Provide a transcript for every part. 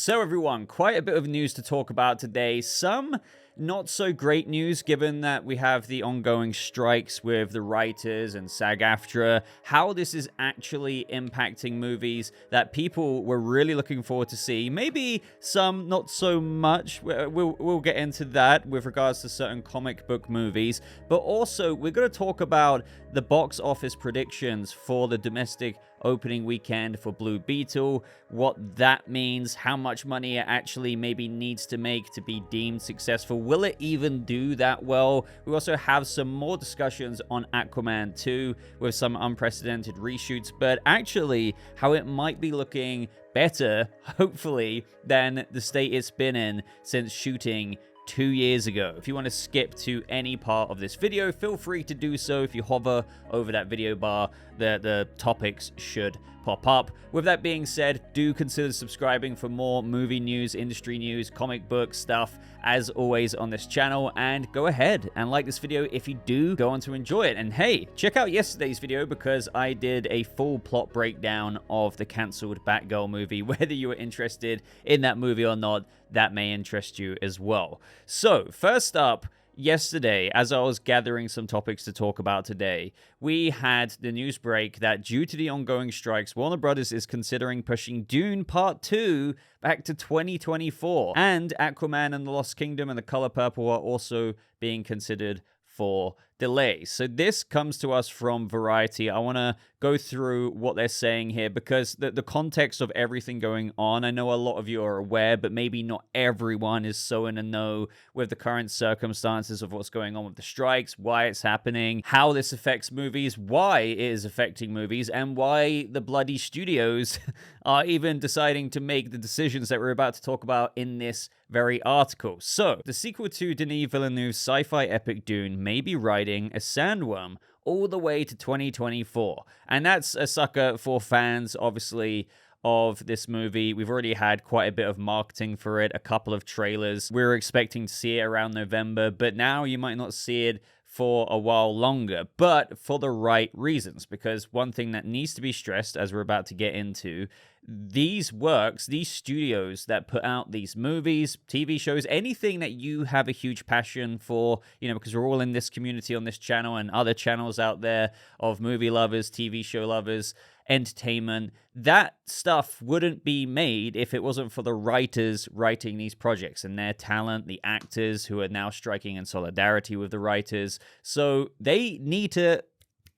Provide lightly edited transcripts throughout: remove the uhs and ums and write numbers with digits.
So everyone, quite a bit of news to talk about today. Some not so great news given that we have the ongoing strikes with the writers and SAG-AFTRA, how this is actually impacting movies that people were really looking forward to see. Maybe some not so much. We'll get into that with regards to certain comic book movies, but also we're going to talk about the box office predictions for the domestic opening weekend for Blue Beetle, what that means, how much money it actually maybe needs to make to be deemed successful. Will it even do that well? We also have some more discussions on Aquaman 2 with some unprecedented reshoots, but actually how it might be looking better, hopefully, than the state it's been in since shooting 2 years ago. If you want to skip to any part of this video, feel free to do so. If you hover over that video bar, the topics should pop up. With that being said, do consider subscribing for more movie news, industry news, comic book stuff, as always on this channel, and go ahead and like this video if you do go on to enjoy it. And hey, check out yesterday's video because I did a full plot breakdown of the cancelled Batgirl movie. Whether you are interested in that movie or not, that may interest you as well. So first up, yesterday, as I was gathering some topics to talk about today, we had the news break that due to the ongoing strikes, Warner Brothers is considering pushing Dune Part 2 back to 2024. And Aquaman and the Lost Kingdom and The Color Purple are also being considered for delays. So this comes to us from Variety. I want to go through what they're saying here because the context of everything going on, I know a lot of you are aware, but maybe not everyone is so in the know with the current circumstances of what's going on with the strikes, why it's happening, how this affects movies, why it is affecting movies, and why the bloody studios are even deciding to make the decisions that we're about to talk about in this very article. So, the sequel to Denis Villeneuve's sci-fi epic Dune may be riding a sandworm all the way to 2024. And that's a sucker for fans, obviously, of this movie. We've already had quite a bit of marketing for it, a couple of trailers. We were expecting to see it around November, but now you might not see it for a while longer, but for the right reasons. Because one thing that needs to be stressed, as we're about to get into, these studios that put out these movies, TV shows, anything that you have a huge passion for, because we're all in this community on this channel and other channels out there of movie lovers, TV show lovers, entertainment, that stuff wouldn't be made if it wasn't for the writers writing these projects and their talent, the actors who are now striking in solidarity with the writers. So they need to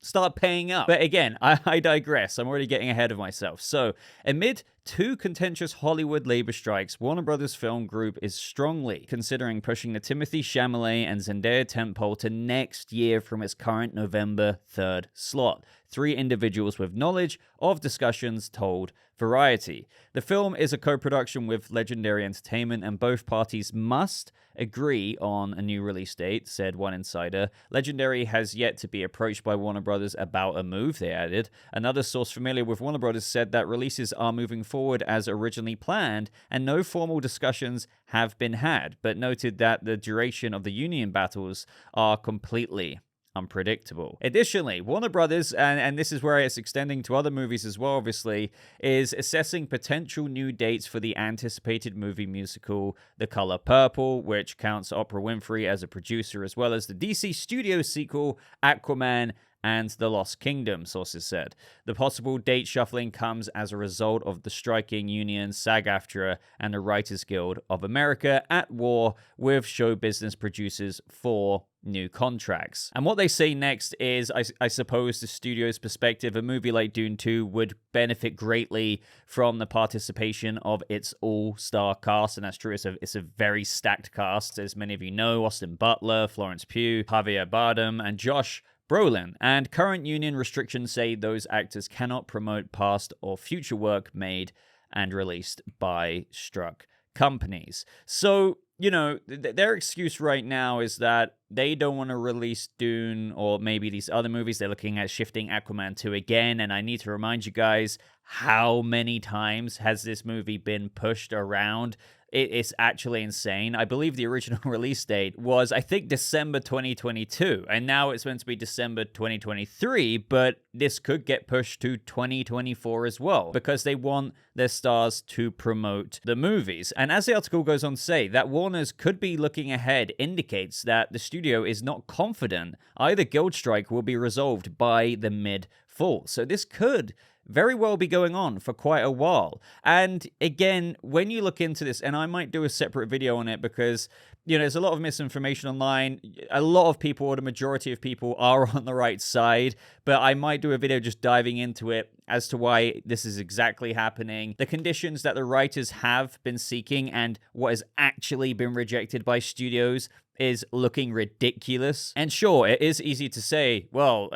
start paying up. But again, I digress. I'm already getting ahead of myself. So, amid two contentious Hollywood labor strikes, Warner Brothers Film Group is strongly considering pushing the Timothée Chalamet and Zendaya tentpole to next year from its current November 3rd slot. Three individuals with knowledge of discussions told Variety. The film is a co-production with Legendary Entertainment, and both parties must agree on a new release date, said one insider. Legendary has yet to be approached by Warner Brothers about a move, they added. Another source familiar with Warner Brothers said that releases are moving forward as originally planned, and no formal discussions have been had, but noted that the duration of the union battles are completely unpredictable. Additionally, Warner Brothers, and this is where it's extending to other movies as well, obviously, is assessing potential new dates for the anticipated movie musical The Color Purple, which counts Oprah Winfrey as a producer, as well as the DC Studios sequel Aquaman and The Lost Kingdom, sources said. The possible date shuffling comes as a result of the striking unions SAG-AFTRA and the Writers Guild of America at war with show business producers for new contracts. And what they say next is, I suppose, the studio's perspective, a movie like Dune 2 would benefit greatly from the participation of its all-star cast, and that's true. It's a very stacked cast, as many of you know. Austin Butler, Florence Pugh, Javier Bardem, and Josh Brolin, and current union restrictions say those actors cannot promote past or future work made and released by struck companies. So, their excuse right now is that they don't want to release Dune or maybe these other movies. They're looking at shifting Aquaman 2 again, and I need to remind you guys, how many times has this movie been pushed around? it's actually insane. I believe the original release date was, I think, December 2022, and now it's meant to be December 2023, but this could get pushed to 2024 as well, because they want their stars to promote the movies. And as the article goes on to say, that Warner's could be looking ahead indicates that the studio is not confident either guild strike will be resolved by the mid-fall. So this could very well be going on for quite a while. And again, when you look into this, and I might do a separate video on it because, you know, there's a lot of misinformation online. A lot of people, or the majority of people, are on the right side, but I might do a video just diving into it as to why this is exactly happening, the conditions that the writers have been seeking, and what has actually been rejected by studios is looking ridiculous. And sure, it is easy to say, well,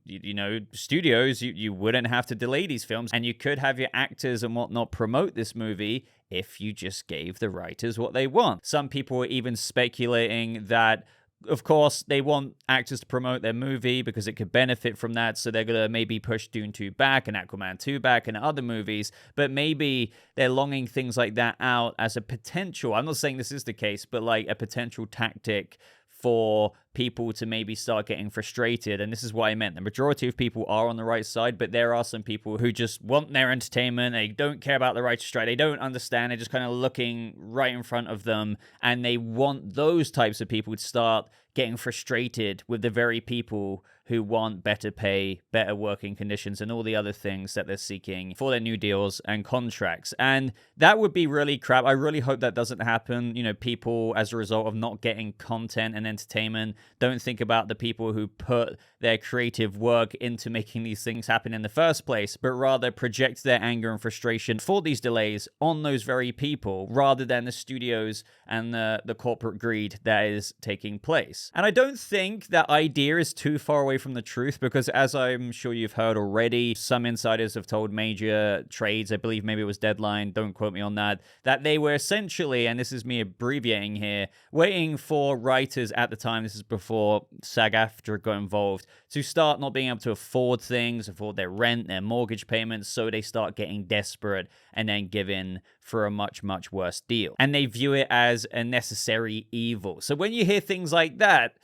you know, studios, you wouldn't have to delay these films, and you could have your actors and whatnot promote this movie if you just gave the writers what they want. Some people are even speculating that, of course, they want actors to promote their movie because it could benefit from that, so they're going to maybe push Dune 2 back and Aquaman 2 back and other movies, but maybe they're longing things like that out as a potential, I'm not saying this is the case, but like a potential tactic for people to maybe start getting frustrated. And this is what I meant. The majority of people are on the right side, but there are some people who just want their entertainment. They don't care about the right to strike. They don't understand. They're just kind of looking right in front of them. And they want those types of people to start getting frustrated with the very people who want better pay, better working conditions, and all the other things that they're seeking for their new deals and contracts. And that would be really crap. I really hope that doesn't happen. You know, people, as a result of not getting content and entertainment, don't think about the people who put their creative work into making these things happen in the first place, but rather project their anger and frustration for these delays on those very people, rather than the studios and the corporate greed that is taking place. And I don't think that idea is too far away from the truth, because as I'm sure you've heard already, some insiders have told major trades, I believe maybe it was Deadline, don't quote me on that, that they were essentially, and this is me abbreviating here, waiting for writers at the time, this is before SAG-AFTRA got involved, to start not being able to afford things, afford their rent, their mortgage payments, so they start getting desperate and then give in for a much, much worse deal. And they view it as a necessary evil. So when you hear things like that,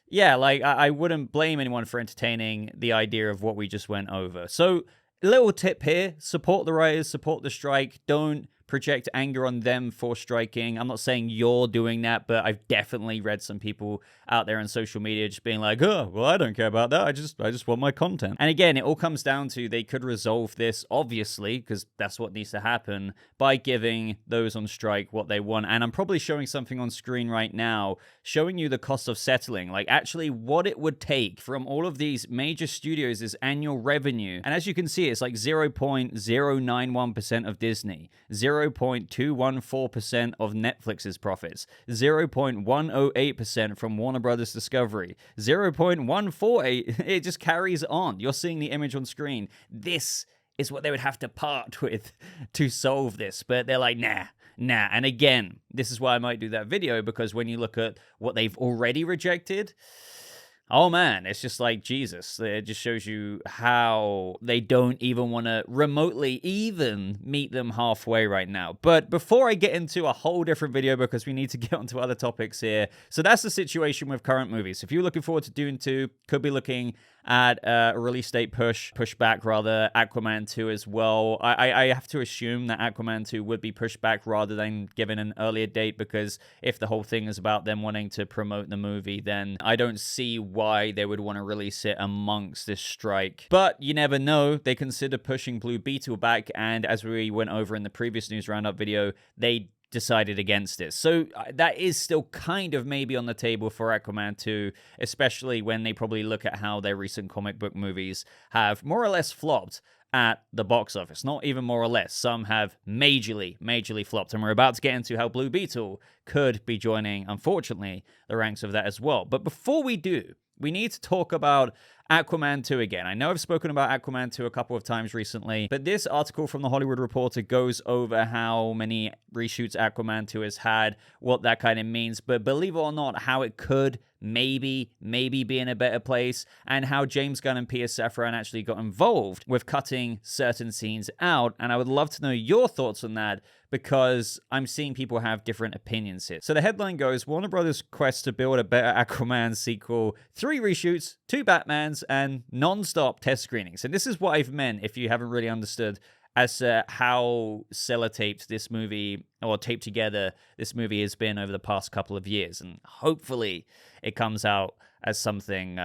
yeah, like, I wouldn't blame anyone for entertaining the idea of what we just went over. So, little tip here, support the writers, support the strike, don't project anger on them for striking. I'm not saying you're doing that, but I've definitely read some people out there on social media just being like, oh, well, I don't care about that. I just want my content. And again, it all comes down to they could resolve this, obviously, because that's what needs to happen, by giving those on strike what they want. And I'm probably showing something on screen right now, showing you the cost of settling, like actually what it would take from all of these major studios' annual revenue. And as you can see, it's like 0.091% of Disney, 0.214% of Netflix's profits, 0.108% from Warner Brothers Discovery, 0.148%. It just carries on. You're seeing the image on screen. This is what they would have to part with to solve this. But they're like, nah. And again, this is why I might do that video, because when you look at what they've already rejected, oh man, it's just like Jesus. It just shows you how they don't even want to remotely even meet them halfway right now. But before I get into a whole different video, because we need to get onto other topics here. So that's the situation with current movies. If you're looking forward to Dune 2, could be looking at a release date pushback rather, Aquaman 2 as well. I have to assume that Aquaman 2 would be pushed back rather than given an earlier date, because if the whole thing is about them wanting to promote the movie, then I don't see why they would want to release it amongst this strike. But you never know. They consider pushing Blue Beetle back, and as we went over in the previous news roundup video, they decided against it. So that is still kind of maybe on the table for Aquaman 2, especially when they probably look at how their recent comic book movies have more or less flopped at the box office. Not even more or less. Some have majorly flopped. And we're about to get into how Blue Beetle could be joining, unfortunately, the ranks of that as well. But before we do, we need to talk about Aquaman 2 again. I know I've spoken about Aquaman 2 a couple of times recently, but this article from The Hollywood Reporter goes over how many reshoots Aquaman 2 has had, what that kind of means, but believe it or not, how it could maybe be in a better place, and how James Gunn and Peter Safran actually got involved with cutting certain scenes out. And I would love to know your thoughts on that, because I'm seeing people have different opinions here. So the headline goes, Warner Brothers quest to build a better Aquaman sequel, 3 reshoots, 2 Batmans, and non-stop test screenings. And this is what I've meant, if you haven't really understood, as how sellotaped this movie, or taped together this movie has been over the past couple of years. And hopefully it comes out as something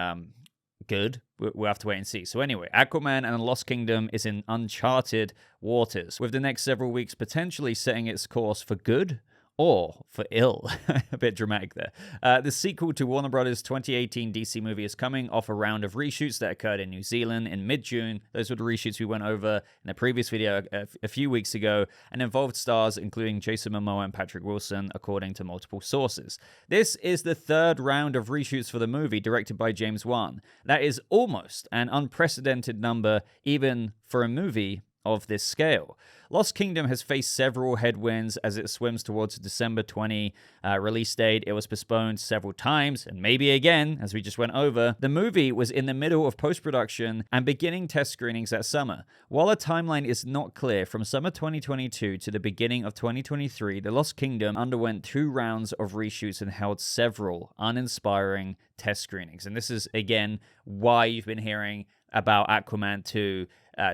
good. We'll have to wait and see. So anyway, Aquaman and the Lost Kingdom is in uncharted waters, with the next several weeks potentially setting its course for good or for ill. A bit dramatic there. The sequel to Warner Brothers' 2018 DC movie is coming off a round of reshoots that occurred in New Zealand in mid-June. Those were the reshoots we went over in the previous video a few weeks ago, and involved stars including Jason Momoa and Patrick Wilson, according to multiple sources. This is the 3rd round of reshoots for the movie, directed by James Wan. That is almost an unprecedented number, even for a movie of this scale. Lost Kingdom has faced several headwinds as it swims towards a December 20 release date. It was postponed several times, and maybe again, as we just went over. The movie was in the middle of post-production and beginning test screenings that summer. While a timeline is not clear, from summer 2022 to the beginning of 2023, The Lost Kingdom underwent 2 rounds of reshoots and held several uninspiring test screenings. And this is, again, why you've been hearing about Aquaman 2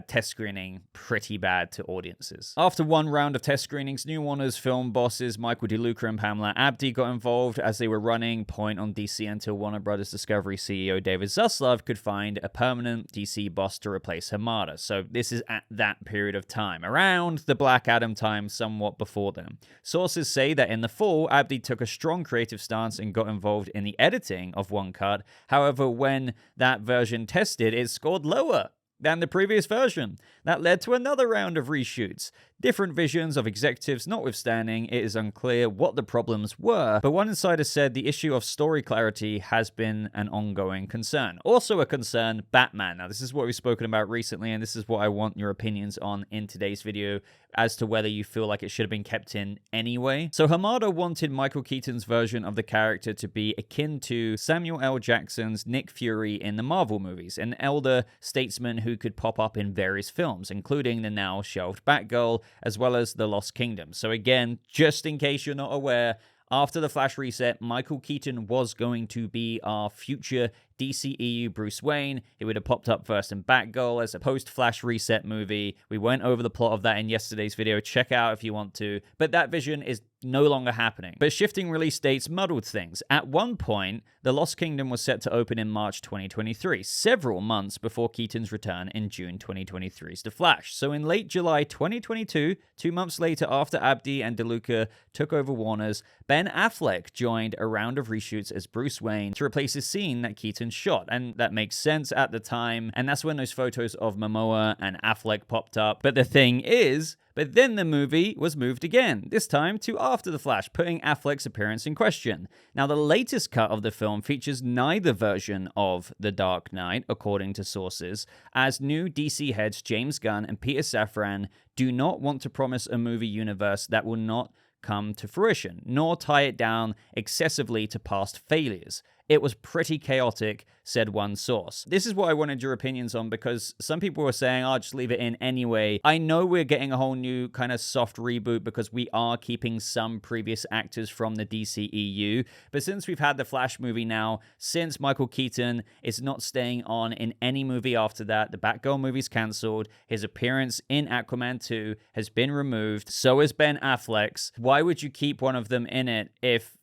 test screening pretty bad to audiences. After 1 round of test screenings, new Warner's film bosses Michael DeLuca and Pamela Abdy got involved, as they were running point on DC until Warner Brothers Discovery CEO David Zaslav could find a permanent DC boss to replace Hamada. So this is at that period of time, around the Black Adam time, somewhat before them. Sources say that in the fall, Abdy took a strong creative stance and got involved in the editing of one cut. However, when that version tested, it scored lower than the previous version. That led to another round of reshoots. Different visions of executives notwithstanding, it is unclear what the problems were, but one insider said the issue of story clarity has been an ongoing concern. Also a concern, Batman. Now, this is what we've spoken about recently, and this is what I want your opinions on in today's video, as to whether you feel like it should have been kept in anyway. So Hamada wanted Michael Keaton's version of the character to be akin to Samuel L. Jackson's Nick Fury in the Marvel movies, an elder statesman who could pop up in various films, including the now shelved Batgirl, as well as The Lost Kingdom. So again, just in case you're not aware, after the Flash reset, Michael Keaton was going to be our future DCEU Bruce Wayne. It would have popped up first in Batgirl as a post-Flash reset movie. We went over the plot of that in yesterday's video. Check out if you want to. But that vision is no longer happening. But shifting release dates muddled things. At one point, The Lost Kingdom was set to open in March 2023, several months before Keaton's return in June 2023's The Flash. So in late July 2022, 2 months later after Abdy and DeLuca took over Warner's, Ben Affleck joined a round of reshoots as Bruce Wayne to replace a scene that Keaton shot, and that makes sense at the time, and that's when those photos of Momoa and Affleck popped up. But the thing is, but then the movie was moved again, this time to after The Flash, putting Affleck's appearance in question. Now, the latest cut of the film features neither version of The Dark Knight, according to sources, as new DC heads James Gunn and Peter Safran do not want to promise a movie universe that will not come to fruition, nor tie it down excessively to past failures. It was pretty chaotic, said one source. This is what I wanted your opinions on, because some people were saying, I'll just leave it in anyway. I know we're getting a whole new kind of soft reboot because we are keeping some previous actors from the DCEU, but since we've had the Flash movie now, since Michael Keaton is not staying on in any movie after that, the Batgirl movie's cancelled, his appearance in Aquaman 2 has been removed, so is Ben Affleck's. Why would you keep one of them in it if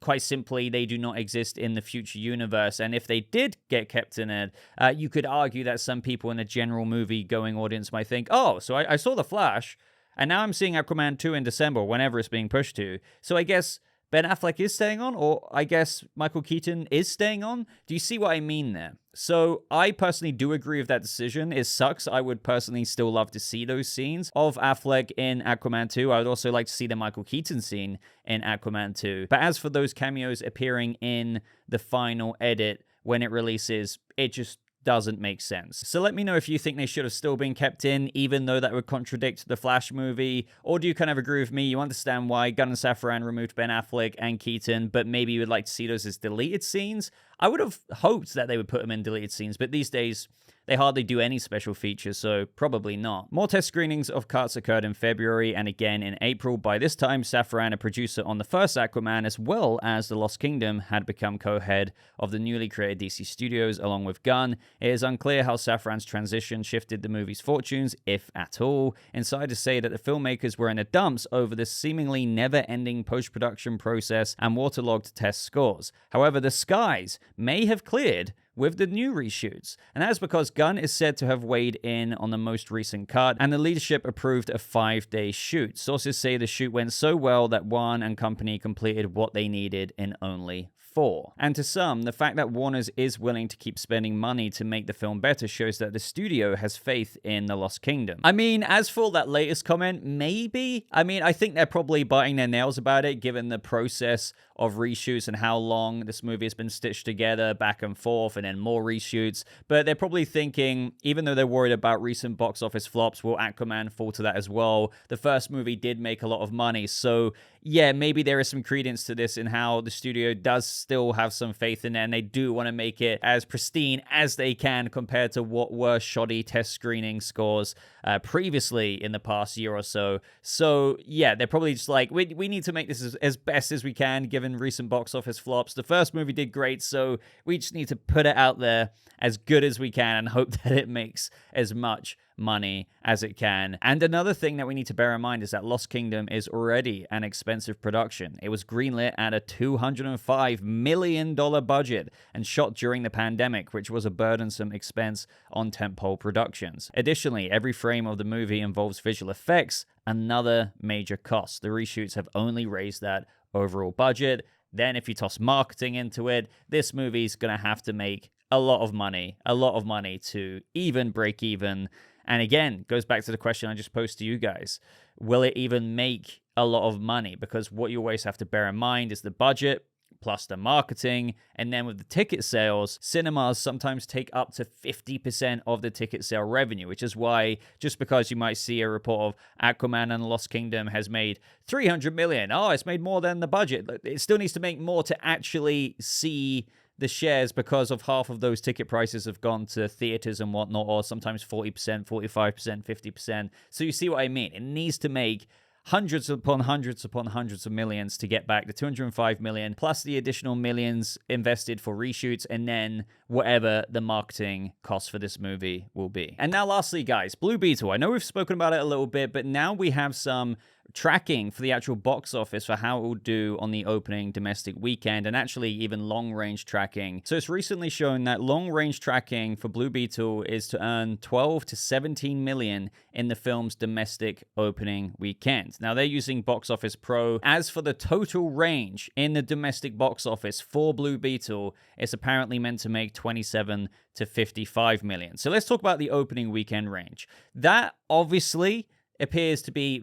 quite simply they do not exist in the future universe? And if they did get kept in it, you could argue that some people in the general movie-going audience might think, oh, so I saw The Flash, and now I'm seeing Aquaman 2 in December, whenever it's being pushed to. So I guess Ben Affleck is staying on, or I guess Michael Keaton is staying on? Do you see what I mean there? So I personally do agree with that decision. It sucks. I would personally still love to see those scenes of Affleck in Aquaman 2. I would also like to see the Michael Keaton scene in Aquaman 2. But as for those cameos appearing in the final edit, when it releases, it just doesn't make sense. So let me know if you think they should have still been kept in, even though that would contradict the Flash movie, or do you kind of agree with me? You understand why Gunn and Safran removed Ben Affleck and Keaton, but maybe you would like to see those as deleted scenes? I would have hoped that they would put them in deleted scenes, but these days, they hardly do any special features, so probably not. More test screenings of cuts occurred in February and again in April. By this time, Safran, a producer on the first Aquaman, as well as The Lost Kingdom, had become co-head of the newly created DC Studios along with Gunn. It is unclear how Safran's transition shifted the movie's fortunes, if at all. Insiders say that the filmmakers were in the dumps over this seemingly never-ending post-production process and waterlogged test scores. However, the skies may have cleared with the new reshoots. And that is because Gunn is said to have weighed in on the most recent cut, and the leadership approved a 5-day shoot. Sources say the shoot went so well that Wan and company completed what they needed in only 4. And to some, the fact that Warner's is willing to keep spending money to make the film better shows that the studio has faith in The Lost Kingdom. I mean, as for that latest comment, maybe. I mean, I think they're probably biting their nails about it, given the process of reshoots and how long this movie has been stitched together back and forth and then more reshoots. But they're probably thinking, even though they're worried about recent box office flops, will Aquaman fall to that as well? The first movie did make a lot of money, so yeah, maybe there is some credence to this in how the studio does still have some faith in it, and they do want to make it as pristine as they can compared to what were shoddy test screening scores previously in the past year or so. So yeah, they're probably just like, we need to make this as best as we can given recent box office flops. The first movie did great, so we just need to put it out there as good as we can and hope that it makes as much money as it can. And another thing that we need to bear in mind is that Lost Kingdom is already an expensive production. It was greenlit at a $205 million budget and shot during the pandemic, which was a burdensome expense on tentpole productions. Additionally, every frame of the movie involves visual effects, another major cost. The reshoots have only raised that overall budget. Then if you toss marketing into it, this movie's gonna have to make a lot of money to even break even. And again, goes back to the question I just posed to you guys. Will it even make a lot of money? Because what you always have to bear in mind is the budget plus the marketing. And then with the ticket sales, cinemas sometimes take up to 50% of the ticket sale revenue, which is why just because you might see a report of Aquaman and the Lost Kingdom has made $300 million. Oh, it's made more than the budget. It still needs to make more to actually see the shares, because of half of those ticket prices have gone to theaters and whatnot, or sometimes 40%, 45%, 50%. So you see what I mean? It needs to make hundreds upon hundreds upon hundreds of millions to get back the $205 million, plus the additional millions invested for reshoots, and then whatever the marketing cost for this movie will be. And now lastly, guys, Blue Beetle. I know we've spoken about it a little bit, but now we have some tracking for the actual box office for how it will do on the opening domestic weekend, and actually even long-range tracking. So it's recently shown that long-range tracking for Blue Beetle is to earn 12 to 17 million in the film's domestic opening weekend. Now they're using Box Office Pro. As for the total range in the domestic box office for Blue Beetle, it's apparently meant to make 27 to 55 million. So let's talk about the opening weekend range. That obviously appears to be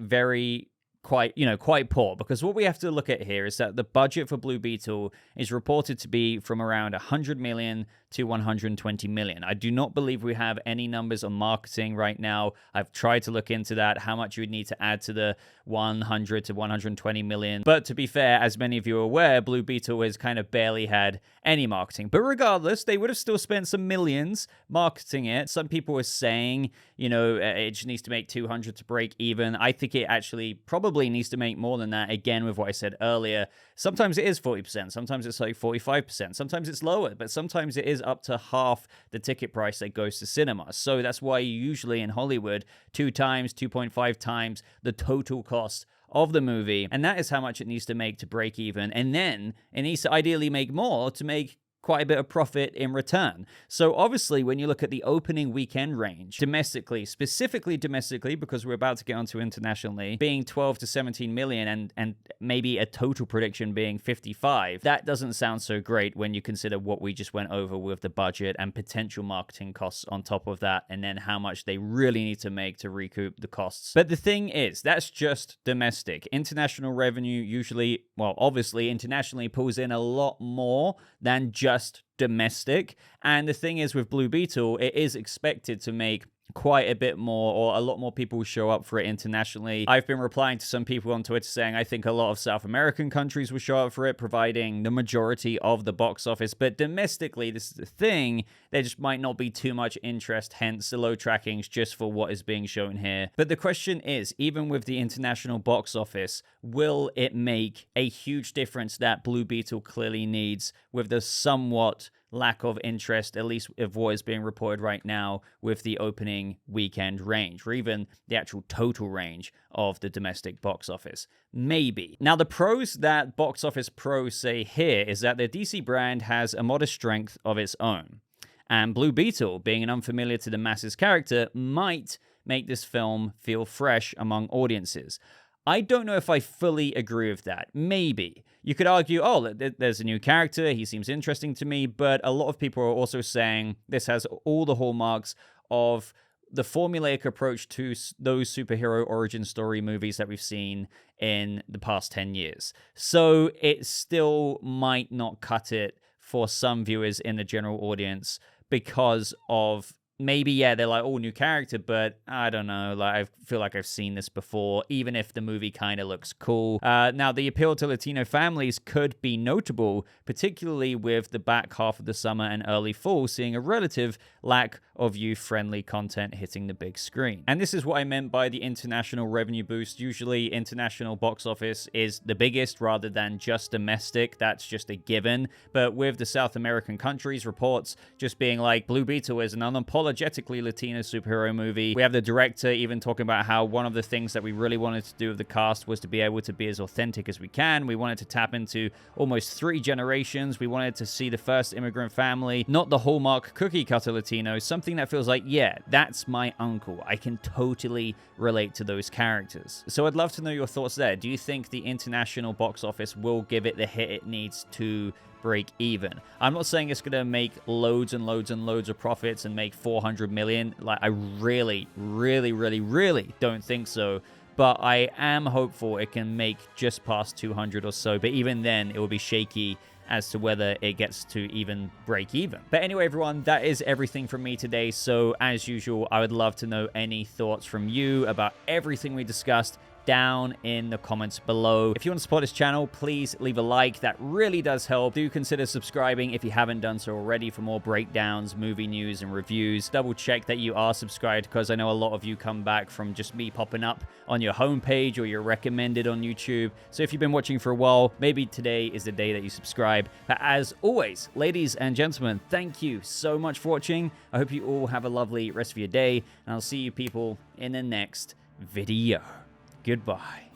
quite poor, because what we have to look at here is that the budget for Blue Beetle is reported to be from around 100 million to 120 million. I do not believe we have any numbers on marketing right now. I've tried to look into that, how much you would need to add to the 100 to 120 million. But to be fair, as many of you are aware, Blue Beetle has kind of barely had any marketing. But regardless, they would have still spent some millions marketing it. Some people were saying, it just needs to make 200 to break even. I think it actually probably needs to make more than that, again, with what I said earlier. Sometimes it is 40%, sometimes it's like 45%, sometimes it's lower, but sometimes it is up to half the ticket price that goes to cinema. So that's why usually in Hollywood, 2 times, 2.5 times the total cost of the movie, and that is how much it needs to make to break even. And then it needs to ideally make more to make quite a bit of profit in return. So obviously, when you look at the opening weekend range, specifically domestically, because we're about to get onto internationally, being 12 to 17 million and maybe a total prediction being 55, that doesn't sound so great when you consider what we just went over with the budget and potential marketing costs on top of that, and then how much they really need to make to recoup the costs. But the thing is, that's just domestic. International revenue usually, well, obviously internationally pulls in a lot more than just just domestic. And the thing is with Blue Beetle, it is expected to make quite a bit more, or a lot more people will show up for it internationally. I've been replying to some people on Twitter saying I think a lot of South American countries will show up for it, providing the majority of the box office. But domestically, this is the thing, there just might not be too much interest, hence the low trackings just for what is being shown here. But the question is, even with the international box office, will it make a huge difference that Blue Beetle clearly needs with the somewhat lack of interest, at least of what is being reported right now with the opening weekend range, or even the actual total range of the domestic box office? Maybe. Now, the pros that Box Office Pro say here is that the DC brand has a modest strength of its own. And Blue Beetle, being an unfamiliar to the masses character, might make this film feel fresh among audiences. I don't know if I fully agree with that. Maybe. You could argue, oh, there's a new character, he seems interesting to me, but a lot of people are also saying this has all the hallmarks of the formulaic approach to those superhero origin story movies that we've seen in the past 10 years. So it still might not cut it for some viewers in the general audience because of maybe, yeah, they're like, oh, new character, but I don't know, like, I feel like I've seen this before, even if the movie kind of looks cool. Now, the appeal to Latino families could be notable, particularly with the back half of the summer and early fall seeing a relative lack of youth-friendly content hitting the big screen. And this is what I meant by the international revenue boost. Usually, international box office is the biggest rather than just domestic. That's just a given. But with the South American countries, reports just being like, Blue Beetle is an unapologetically Latino superhero movie. We have the director even talking about how one of the things that we really wanted to do with the cast was to be able to be as authentic as we can. We wanted to tap into almost 3 generations. We wanted to see the first immigrant family, not the hallmark cookie cutter Latino, something that feels like, yeah, that's my uncle. I can totally relate to those characters. So I'd love to know your thoughts there. Do you think the international box office will give it the hit it needs to break even? I'm not saying it's gonna make loads and loads and loads of profits and make 400 million. Like, I really don't think so. But I am hopeful it can make just past 200 or so. But even then, it will be shaky as to whether it gets to even break even. But anyway, everyone, that is everything from me today. So as usual, I would love to know any thoughts from you about everything we discussed down in the comments below. If you want to support this channel, please leave a like. That really does help. Do consider subscribing if you haven't done so already for more breakdowns, movie news, and reviews. Double check that you are subscribed, because I know a lot of you come back from just me popping up on your homepage or you're recommended on YouTube. So if you've been watching for a while, maybe today is the day that you subscribe. But as always, ladies and gentlemen, thank you so much for watching. I hope you all have a lovely rest of your day, and I'll see you people in the next video. Goodbye.